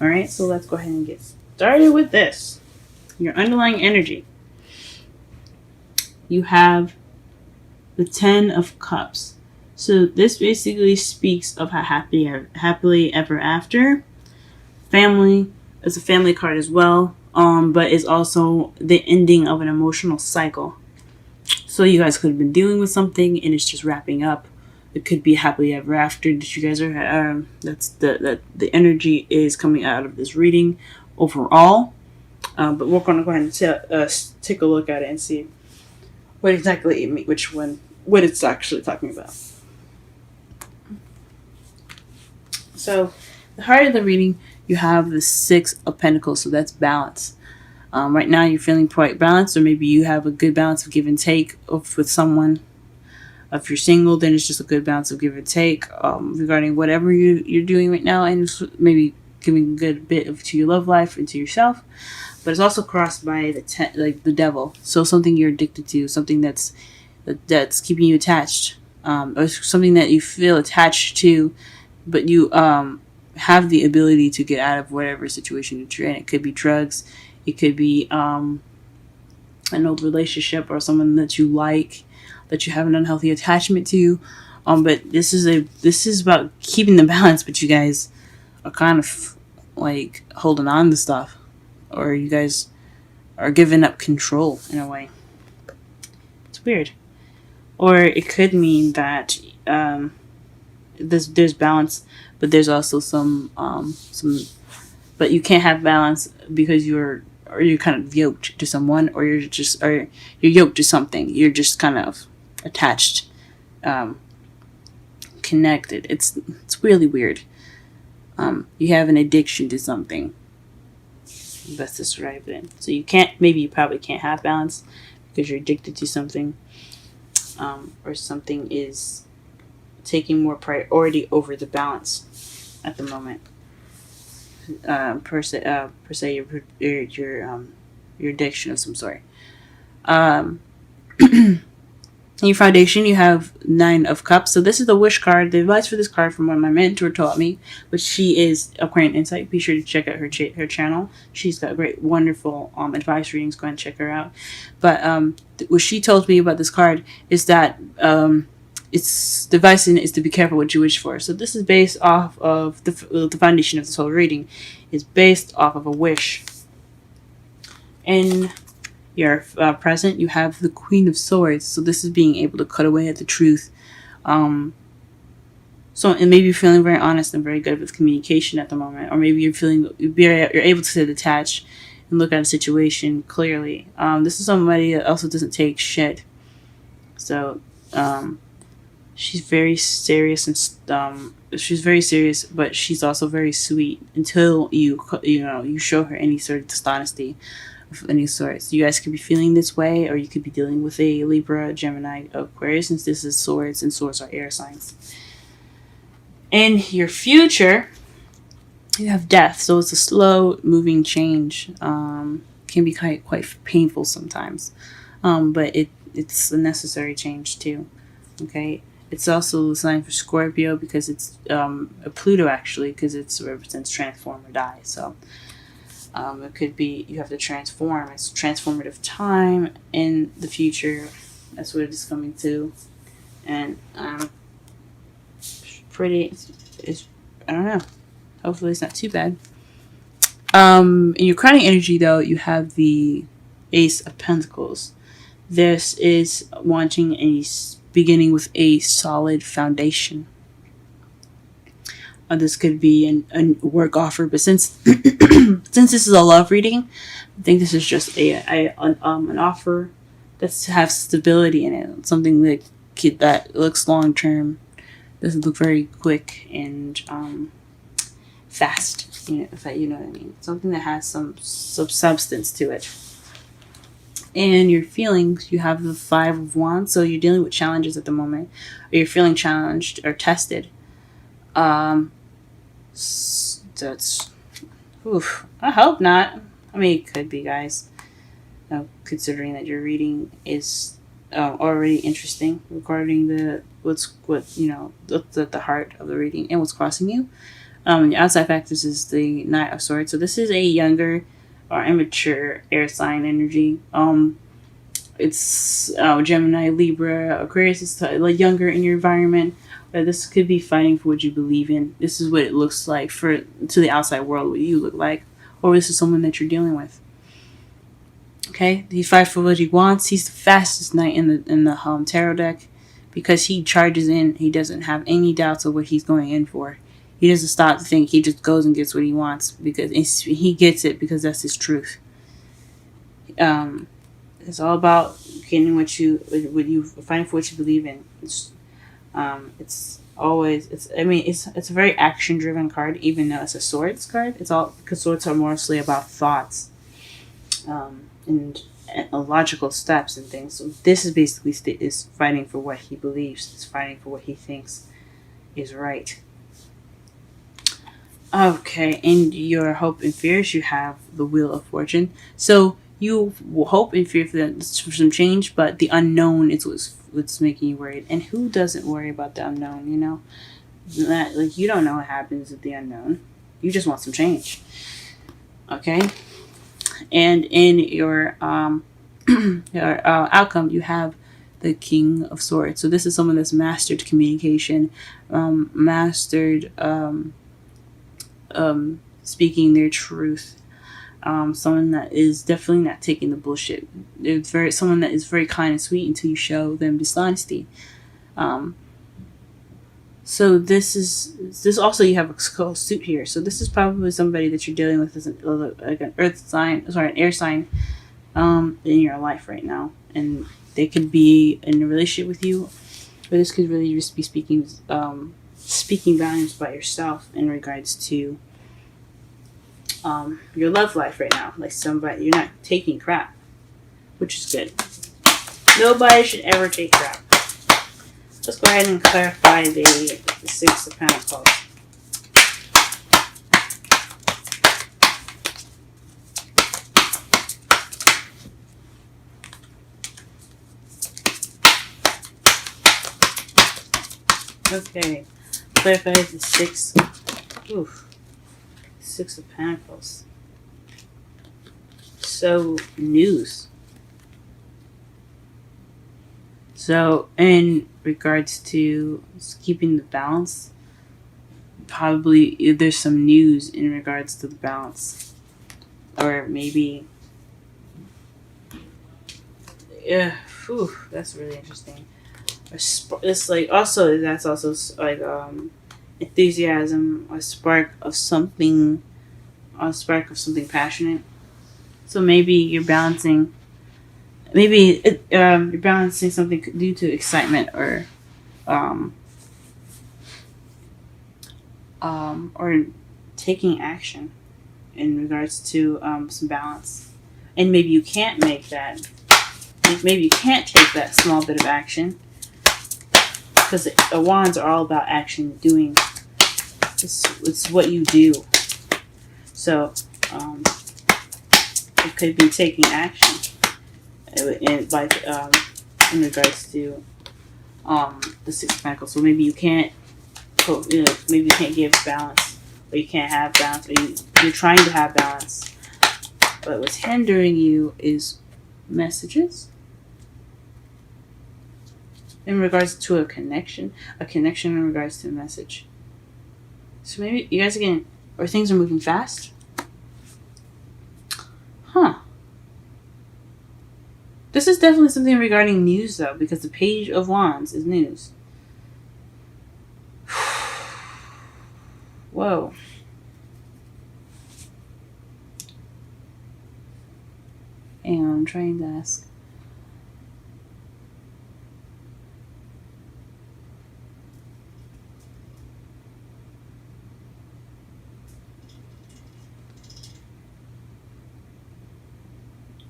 All right, so let's go ahead and get started with this. Your underlying energy. You have the 10 of Cups. So this basically speaks of how happily ever after. Family is a family card as well, but it's also the ending of an emotional cycle. So you guys could have been dealing with something and it's just wrapping up. It could be happily ever after that you guys are. That's the energy is coming out of this reading overall. But we're going to go ahead and take a look at it and see what exactly what it's actually talking about. So, the heart of the reading, you have the 6 of Pentacles, so that's balance. Right now, you're feeling quite balanced, or maybe you have a good balance of give and take with someone. If you're single, then it's just a good balance of give and take regarding whatever you're doing right now, and maybe giving a good bit to your love life and to yourself. But it's also crossed by the devil. So something you're addicted to, something that's keeping you attached, or something that you feel attached to, but you have the ability to get out of whatever situation you're in. It could be drugs, it could be an old relationship or someone that you like, that you have an unhealthy attachment to. But this is about keeping the balance, but you guys are kind of like holding on to stuff, or you guys are giving up control in a way. It's weird. Or it could mean that there's balance, but there's also some but you can't have balance because you're kind of yoked to someone, or you're yoked to something. You're just kind of attached, connected. It's really weird. You have an addiction to something. Best describe it. So you probably can't have balance because you're addicted to something, or something is taking more priority over the balance at the moment. Per se, your addiction of some sort. In your foundation, you have 9 of Cups. So this is the wish card. The advice for this card from what my mentor taught me, but she is Aquarian Insight. Be sure to check out her channel. She's got great, wonderful advice readings. Go ahead and check her out. But what she told me about this card is that its device is to be careful what you wish for. So this is based off of the foundation of this whole reading is based off of a wish. In your present, you have the Queen of Swords. So this is being able to cut away at the truth. And maybe you're feeling very honest and very good with communication at the moment, or maybe you're able to detach and look at a situation clearly. This is somebody that also doesn't take shit. So she's very serious but she's also very sweet until you show her any sort of dishonesty of any sort. So you guys could be feeling this way, or you could be dealing with a Libra, Gemini, Aquarius, since this is swords, and swords are air signs. In your future, you have death. So it's a slow moving change. Can be quite painful sometimes, but it's a necessary change too. Okay. It's also the sign for Scorpio because it's a Pluto, actually, because it represents transform or die. So it could be you have to transform. It's transformative time in the future. That's what it is coming to. And it's I don't know. Hopefully it's not too bad. In your crowning energy, though, you have the Ace of Pentacles. This is wanting beginning with a solid foundation. This could be a work offer, but since this is a love reading, I think this is just an offer that has stability in it. Something that looks long term, doesn't look very quick and fast. If you know what I mean. Something that has some substance to it. And your feelings, you have the 5 of Wands, so you're dealing with challenges at the moment, or you're feeling challenged or tested. That's, I hope not. I mean, it could be, guys. Considering that your reading is already interesting regarding the heart of the reading and what's crossing you. The outside factors is the Knight of Swords. So this is a younger or immature air sign energy. It's Gemini, Libra, Aquarius is like younger in your environment. But this could be fighting for what you believe in. This is what it looks like for to the outside world, what you look like, or this is someone that you're dealing with. Okay, he fights for what he wants. He's the fastest knight in the tarot deck because he charges in. He doesn't have any doubts of what he's going in for. He doesn't stop to think. He just goes and gets what he wants because he gets it because that's his truth. It's all about getting what you fighting for what you believe in. It's always it's a very action driven card, even though it's a swords card. It's all because swords are mostly about thoughts, and logical steps and things. So this is basically is fighting for what he believes. It's fighting for what he thinks is right. Okay, in your hope and fears, you have the Wheel of Fortune. So you will hope and fear for some change, but the unknown is what's making you worried. And who doesn't worry about the unknown? You know, that like you don't know what happens with the unknown. You just want some change. Okay, and in your your outcome, you have the King of Swords. So this is someone that's mastered communication, mastered speaking their truth. Someone that is definitely not taking the bullshit. They're someone that is very kind and sweet until you show them dishonesty. So this also you have a skull suit here. So this is probably somebody that you're dealing with as an earth sign, an air sign, in your life right now, and they could be in a relationship with you, or this could really just be speaking volumes about yourself in regards to your love life right now. Like somebody, you're not taking crap, which is good. Nobody should ever take crap. Let's go ahead and clarify the Six of Pentacles. Okay, clarify the Six of Pentacles. So, news. So, in regards to keeping the balance, probably there's some news in regards to the balance. Or maybe, yeah, that's really interesting. It's like also that's also like enthusiasm, a spark of something passionate. So maybe you're balancing. Maybe you're balancing something due to excitement or taking action in regards to some balance, and maybe you can't make that. Maybe you can't take that small bit of action. Because the wands are all about action, doing. It's what you do. So, it could be taking action, in regards to the Six of Pentacles. So maybe you can't, maybe you can't give balance, or you can't have balance, or you're trying to have balance, but what's hindering you is messages. In regards to a connection in regards to a message. So maybe you guys or things are moving fast. Huh. This is definitely something regarding news though, because the Page of Wands is news. Whoa. And I'm trying to ask.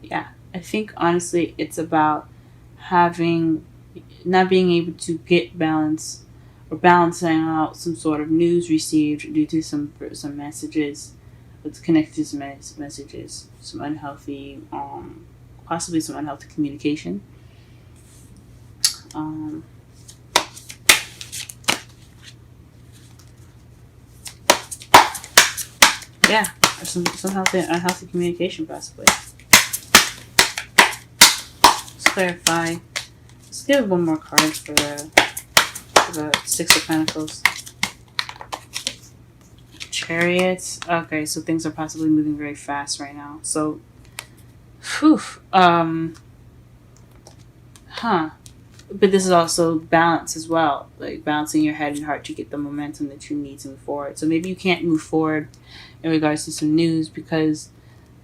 Yeah, I think honestly it's about not being able to get balance or balancing out some sort of news received due to some messages. It's connected to some messages, some unhealthy, possibly some unhealthy communication. Yeah, or some healthy, unhealthy communication possibly. Let's clarify. Let's give one more card for the Six of Pentacles. Chariots. Okay, so things are possibly moving very fast right now. So, whew, huh. But this is also balance as well, like balancing your head and heart to get the momentum that you need to move forward. So maybe you can't move forward in regards to some news because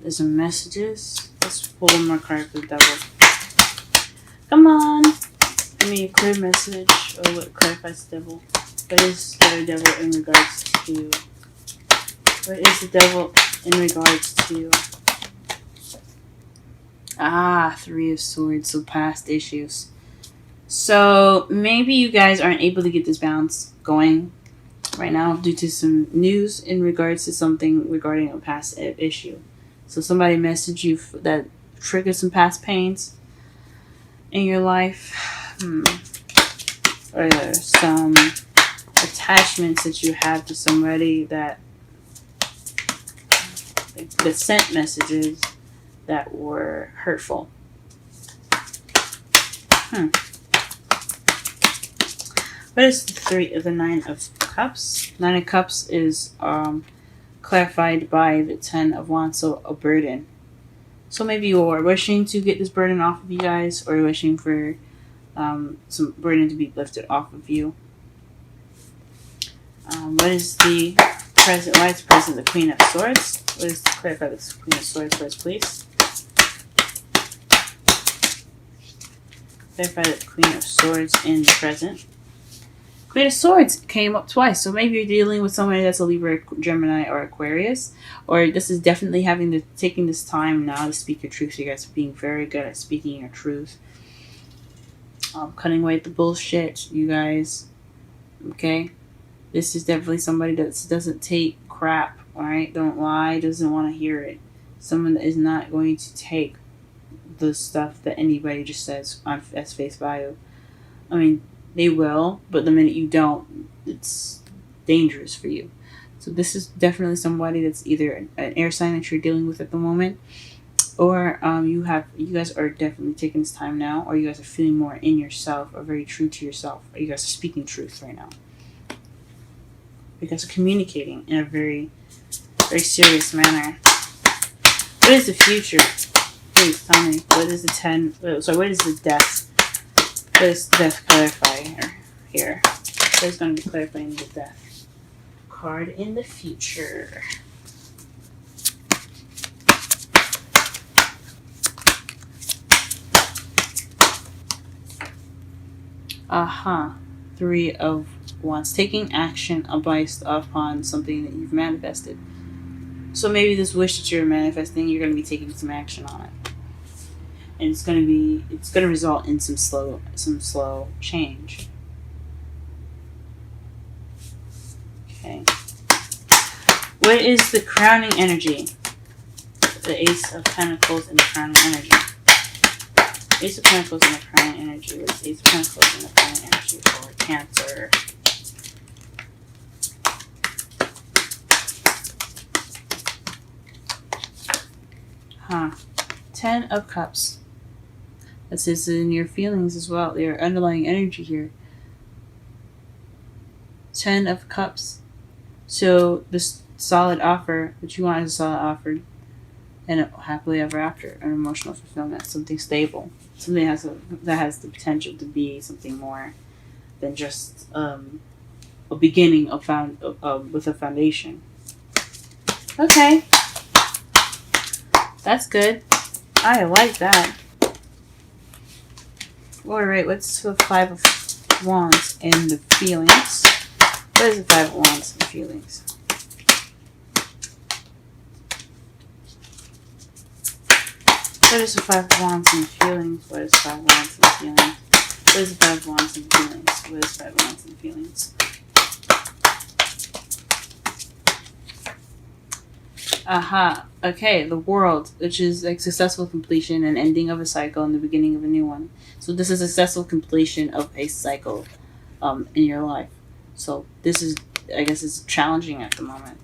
there's some messages. Let's pull one more card for the devil. Come on, give me a clear message or what clarifies the devil. What is the devil in regards to? What is the devil in regards to? Three of Swords, so past issues. So maybe you guys aren't able to get this balance going right now due to some news in regards to something regarding a past issue. So somebody messaged you that triggered some past pains in your life. Or there's some attachments that you have to somebody that sent messages that were hurtful. What is the Nine of Cups? Nine of Cups is clarified by the Ten of Wands, so a burden. So maybe you are wishing to get this burden off of you guys, or wishing for some burden to be lifted off of you. What is the present? Why is present the Queen of Swords? What is clarify the Queen of Swords for us, please? Clarify the Queen of Swords in the present. Queen of Swords came up twice, so maybe you're dealing with somebody that's a Libra, Gemini, or Aquarius, or this is definitely taking this time now to speak your truth. So you guys are being very good at speaking your truth, cutting away the bullshit, you guys. Okay, this is definitely somebody that doesn't take crap. All right, don't lie, doesn't want to hear it. Someone that is not going to take the stuff that anybody just says as face value. I mean, they will, but the minute you don't, it's dangerous for you. So this is definitely somebody that's either an air sign that you're dealing with at the moment, or you guys are definitely taking this time now, or you guys are feeling more in yourself, or very true to yourself, or you guys are speaking truth right now. You guys are communicating in a very, very serious manner. What is the future? Please tell me. What is the what is the death? What is the death clarifier here? What is going to be clarifying the death card in the future? Three of Wands. Taking action based upon something that you've manifested. So maybe this wish that you're manifesting, you're going to be taking some action on it. And it's going to result in some slow change. Okay. What is the crowning energy? The Ace of Pentacles and the crowning energy. Ace of Pentacles and the crowning energy. What is Ace of Pentacles and the crowning energy for Cancer? Ten of Cups. This is in your feelings as well. Your underlying energy here. Ten of Cups. So this solid offer that you want is a solid offer, and a happily ever after, an emotional fulfillment, something stable, something that has the potential to be something more than just a beginning with a foundation. Okay, that's good. I like that. Alright, what's the Five of Wands and the feelings? What is the Five of Wands and the feelings? What is the Five of Wands and the feelings? What is the Five of Wands and the feelings? What is the Five of Wands and the feelings? What is the Five of Wands and the feelings? Okay, the World, which is like successful completion and ending of a cycle and the beginning of a new one. So this is a successful completion of a cycle in your life. So this is, I guess, it's challenging at the moment.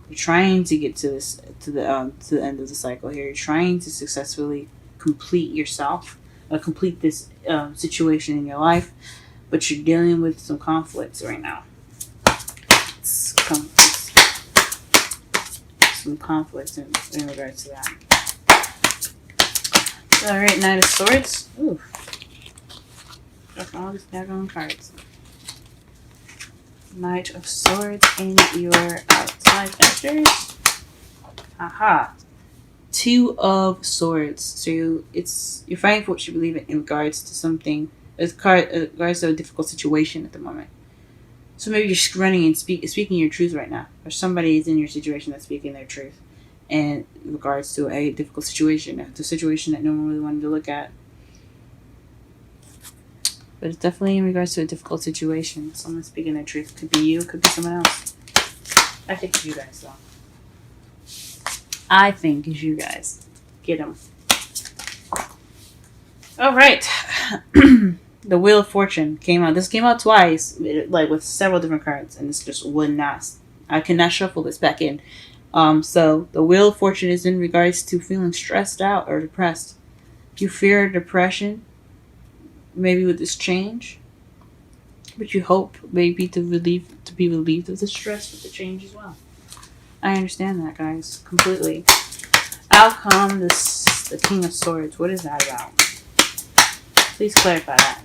You're trying to get to the end of the cycle here. You're trying to successfully complete yourself, complete this situation in your life, but you're dealing with some conflicts right now. Some conflicts in regards to that. All right, Knight of Swords. Ooh, got all these daggone cards. Knight of Swords in your outside factors. Aha. Two of Swords. So you're fighting for what you believe in regards to something. In regards to a difficult situation at the moment. So maybe you're just running and speaking your truth right now, or somebody is in your situation that's speaking their truth, in regards to a difficult situation, a situation that no one really wanted to look at. But it's definitely in regards to a difficult situation. Someone speaking their truth. Could be you, could be someone else. I think it's you guys, though. I think it's you guys. Get them. All right. The Wheel of Fortune came out. This came out twice, like with several different cards, and this just would not. I cannot shuffle this back in. So the Wheel of Fortune is in regards to feeling stressed out or depressed. You fear depression, maybe with this change, but you hope maybe to be relieved of the stress with the change as well. I understand that, guys, completely. Outcome, the King of Swords. What is that about? Please clarify that.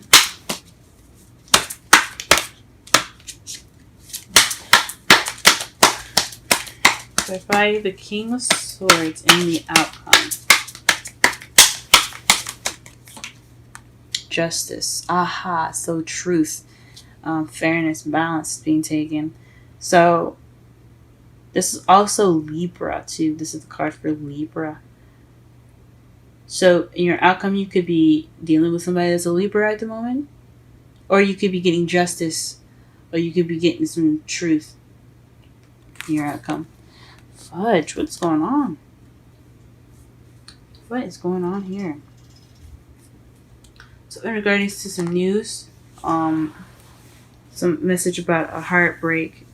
Clarify the King of Swords in the outcome. Justice. Aha. So truth, fairness, balance being taken. So this is also Libra too. This is the card for Libra. So in your outcome, you could be dealing with somebody that's a Libra at the moment, or you could be getting justice, or you could be getting some truth in your outcome. Fudge, what's going on? What is going on here? So in regards to some news, some message about a heartbreak,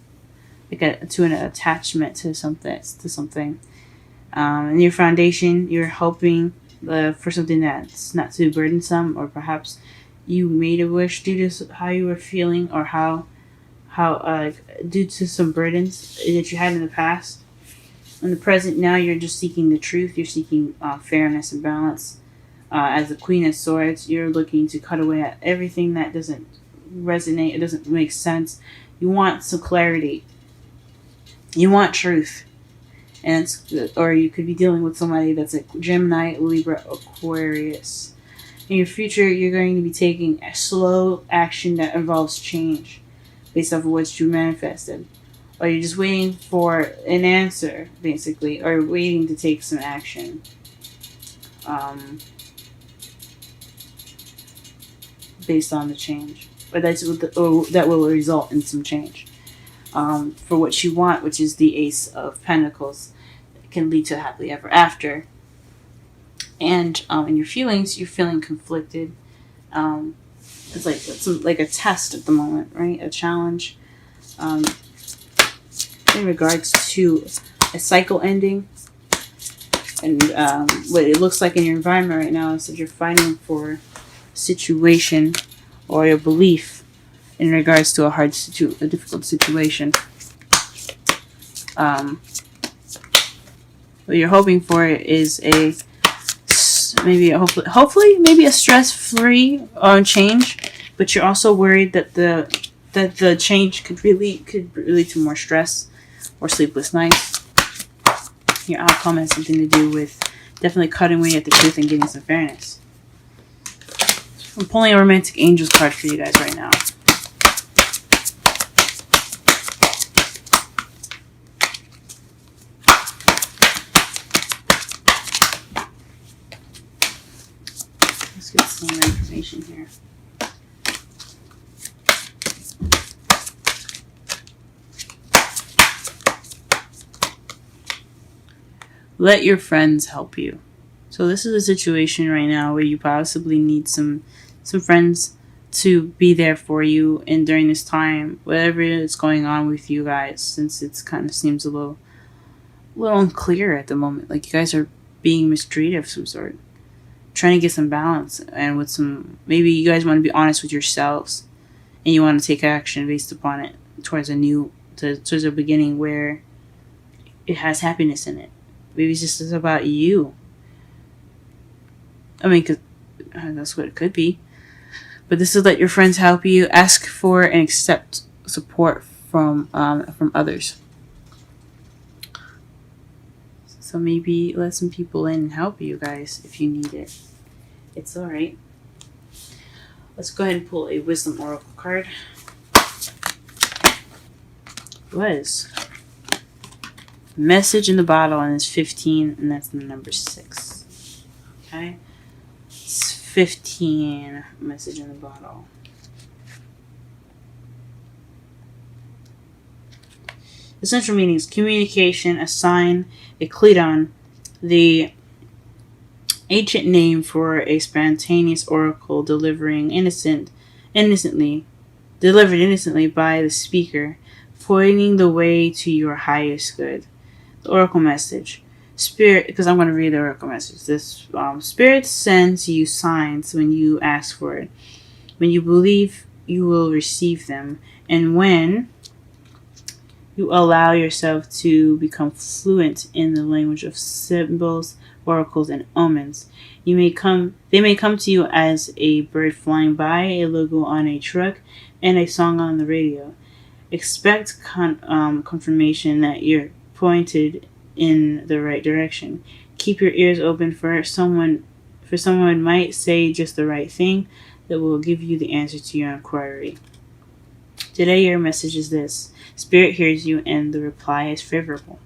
to an attachment to something. In your foundation, you're hoping for something that's not too burdensome, or perhaps you made a wish due to how you were feeling, or how due to some burdens that you had in the past. In the present, now you're just seeking the truth. You're seeking fairness and balance. As the Queen of Swords, you're looking to cut away at everything that doesn't resonate. It doesn't make sense. You want some clarity. You want truth. Or you could be dealing with somebody that's a Gemini, Libra, Aquarius. In your future, you're going to be taking a slow action that involves change based off of what you manifested. Or you're just waiting for an answer, basically, or waiting to take some action. Based on the change. But that will result in some change. For what you want, which is the Ace of Pentacles. It can lead to happily ever after. And in your feelings, you're feeling conflicted. It's like a test at the moment, right? A challenge. In regards to a cycle ending. And what it looks like in your environment right now is that you're fighting for a situation or a belief in regards to a difficult situation. What you're hoping for is hopefully a stress-free change, but you're also worried that the change could lead to more stress or sleepless nights. Your outcome has something to do with definitely cutting away at the truth and getting some fairness. I'm pulling a Romantic Angels card for you guys right now. Let's get some more information here. Let your friends help you. So this is a situation right now where you possibly need some friends to be there for you, and during this time, whatever is going on with you guys, since it kind of seems a little little unclear at the moment. Like you guys are being mistreated of some sort, trying to get some balance, and with some, maybe you guys want to be honest with yourselves, and you want to take action based upon it towards towards a beginning where it has happiness in it. Maybe it's just about you. I mean, 'cause, that's what it could be. But this is let your friends help you. Ask for and accept support from others. So maybe let some people in and help you guys if you need it. It's all right. Let's go ahead and pull a wisdom oracle card. Was message in the bottle, and it's 15, and that's the number 6. Okay, it's 15. Message in the bottle. Essential meanings: communication, a sign, a Cledon, the ancient name for a spontaneous oracle delivered innocently by the speaker, pointing the way to your highest good. The oracle message. Spirit, because I'm going to read the oracle message. This Spirit sends you signs when you ask for it. When you believe, you will receive them. And when you allow yourself to become fluent in the language of symbols, oracles, and omens, they may come to you as a bird flying by, a logo on a truck, and a song on the radio. Expect confirmation that you're pointed in the right direction. Keep your ears open for someone might say just the right thing that will give you the answer to your inquiry. Today your message is this: Spirit hears you and the reply is favorable.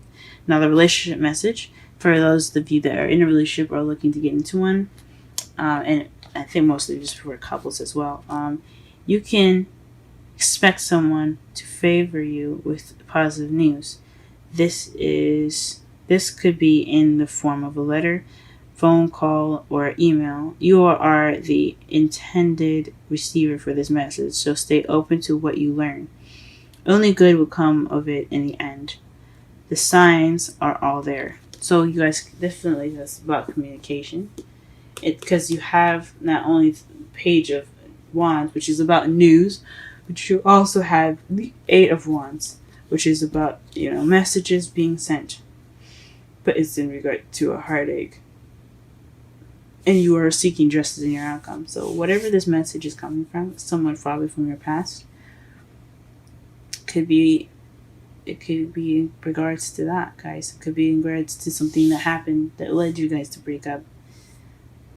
Now the relationship message, for those of you that are in a relationship or looking to get into one, and I think mostly just for couples as well, you can expect someone to favor you with positive news. This could be in the form of a letter, phone call, or email. You are the intended receiver for this message, so stay open to what you learn. Only good will come of it in the end. The signs are all there. So you guys, definitely that's about communication. Because you have not only the Page of Wands, which is about news, but you also have the 8 of Wands, which is about, messages being sent. But it's in regard to a heartache. And you are seeking justice in your outcome. So whatever this message is coming from, someone probably from your past, it could be in regards to that, guys. It could be in regards to something that happened that led you guys to break up.